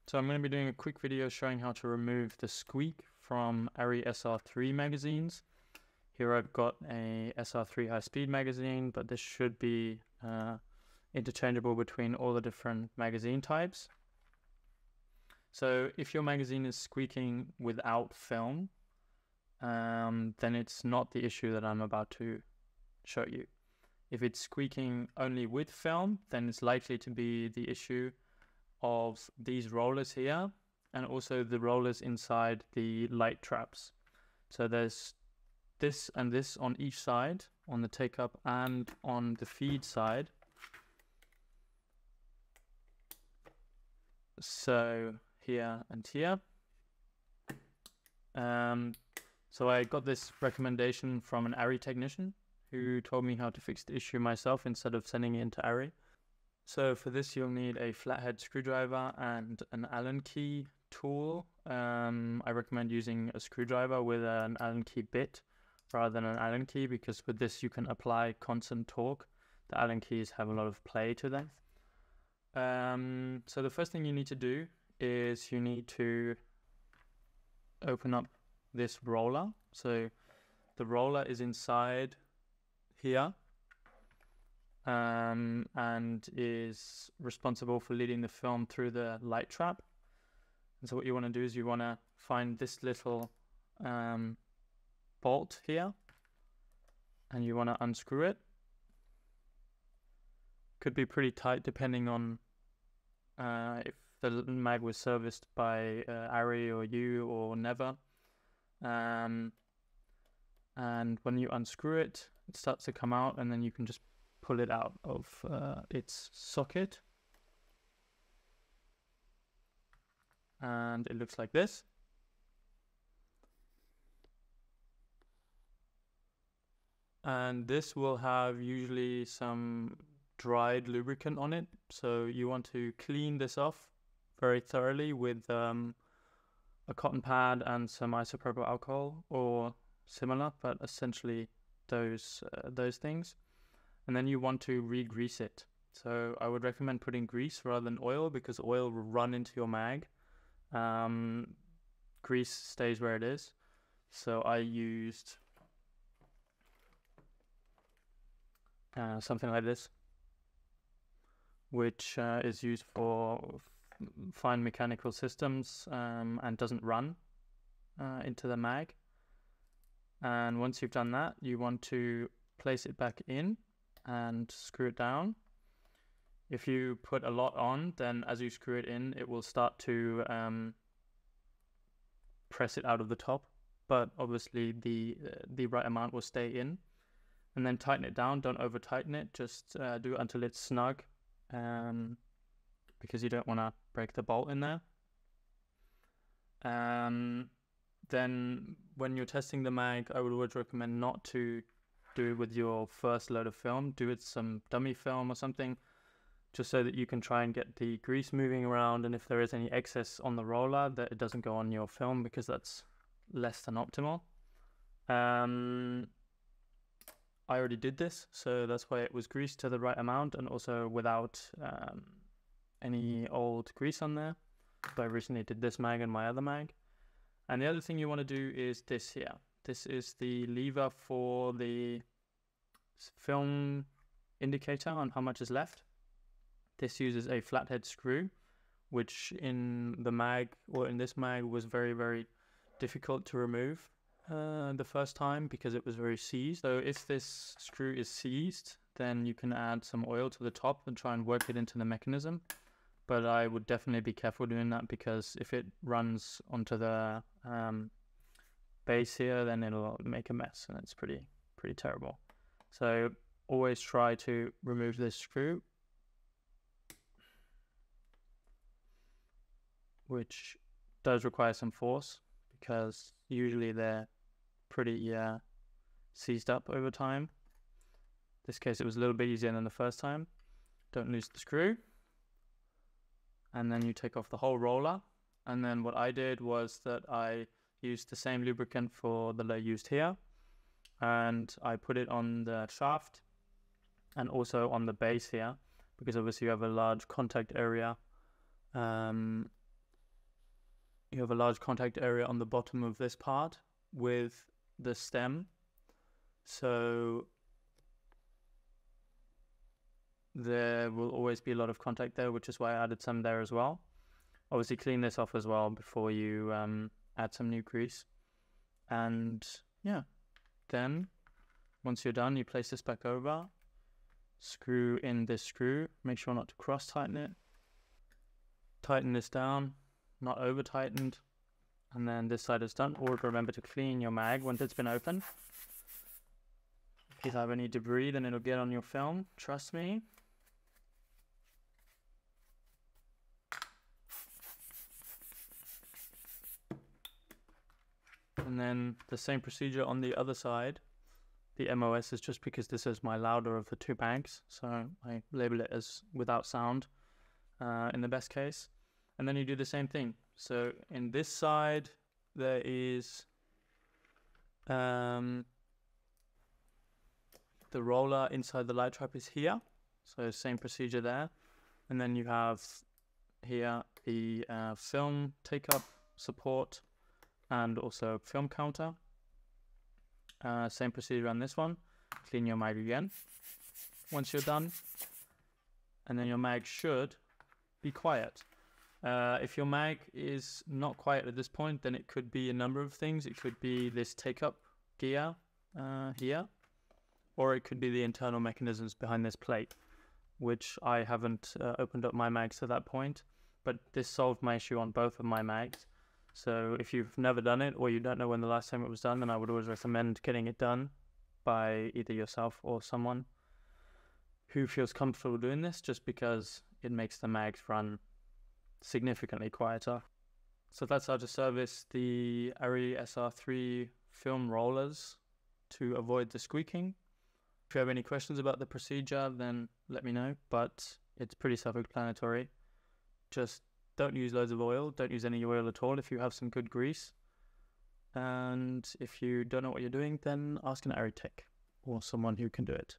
So I'm going to be doing a quick video showing how to remove the squeak from ARRI SR3 magazines. Here I've got a SR3 high-speed magazine, but this should be interchangeable between all the different magazine types. So if your magazine is squeaking without film, then it's not the issue that I'm about to show you. If it's squeaking only with film, then it's likely to be the issue of these rollers here and also the rollers inside the light traps. So there's this and this on each side, on the take up and on the feed side. So here and here. So I got this recommendation from an Arri technician who told me how to fix the issue myself instead of sending it into Arri. So for this you'll need a flathead screwdriver and an Allen key tool. I recommend using a screwdriver with an Allen key bit rather than an Allen key, because with this you can apply constant torque. The Allen keys have a lot of play to them. So the first thing you need to do is you need to open up this roller. So the roller is inside here. And is responsible for leading the film through the light trap. And so what you want to do is you want to find this little bolt here, and you want to unscrew it. Could be pretty tight depending on if the mag was serviced by Arri or you or never. And when you unscrew it, it starts to come out, and then you can just pull it out of its socket, and it looks like this. And this will have usually some dried lubricant on it, so you want to clean this off very thoroughly with a cotton pad and some isopropyl alcohol or similar, but essentially those things. And then you want to re-grease it. So I would recommend putting grease rather than oil, because oil will run into your mag. Grease stays where it is. So I used something like this, which is used for fine mechanical systems and doesn't run into the mag. And once you've done that, you want to place it back in and screw it down. If you put a lot on, then as you screw it in, it will start to press it out of the top, but obviously the right amount will stay in. And then tighten it down. Don't over tighten it, just do it until it's snug, because you don't want to break the bolt in there. Then when you're testing the mag, I would always recommend not to do it with your first load of film. Do it some dummy film or something, just so that you can try and get the grease moving around, and if there is any excess on the roller, that it doesn't go on your film, because that's less than optimal. I already did this, so that's why it was greased to the right amount and also without any old grease on there. So I recently did this mag and my other mag. And the other thing you want to do is this here. This is the lever for the film indicator on how much is left. This uses a flathead screw, which in the mag, or in this mag, was very, very difficult to remove the first time because it was very seized. So if this screw is seized, then you can add some oil to the top and try and work it into the mechanism. But I would definitely be careful doing that, because if it runs onto the base here, then it'll make a mess, and it's pretty terrible. So always try to remove this screw, which does require some force, because usually they're pretty seized up over time. In this case, it was a little bit easier than the first time. Don't lose the screw. And then you take off the whole roller. And then what I did was that I used the same lubricant for that I used here, and I put it on the shaft and also on the base here, because obviously you have a large contact area you have a large contact area on the bottom of this part with the stem. So there will always be a lot of contact there, which is why I added some there as well. Obviously clean this off as well before you add some new grease. And yeah, then once you're done, you place this back over, screw in this screw, make sure not to cross tighten it, tighten this down, not over tightened, and then this side is done. Always remember to clean your mag once it's been opened. If you have any debris, then it'll get on your film, trust me. And then the same procedure on the other side. The MOS is just because this is my louder of the two mags, so I label it as without sound in the best case. And then you do the same thing. So in this side, there is the roller inside the light trap is here. So same procedure there. And then you have here the film take-up support and also film counter. Same procedure on this one. Clean your mag again once you're done. And then your mag should be quiet. If your mag is not quiet at this point, then it could be a number of things. It could be this take-up gear here, or it could be the internal mechanisms behind this plate, which I haven't opened up my mags to that point, but this solved my issue on both of my mags. So if you've never done it, or you don't know when the last time it was done, then I would always recommend getting it done by either yourself or someone who feels comfortable doing this, just because it makes the mags run significantly quieter. So that's how to service the ARRI SR3 film rollers to avoid the squeaking. If you have any questions about the procedure, then let me know, but it's pretty self-explanatory. Just don't use loads of oil, don't use any oil at all if you have some good grease. And if you don't know what you're doing, then ask an Arri Tech or someone who can do it.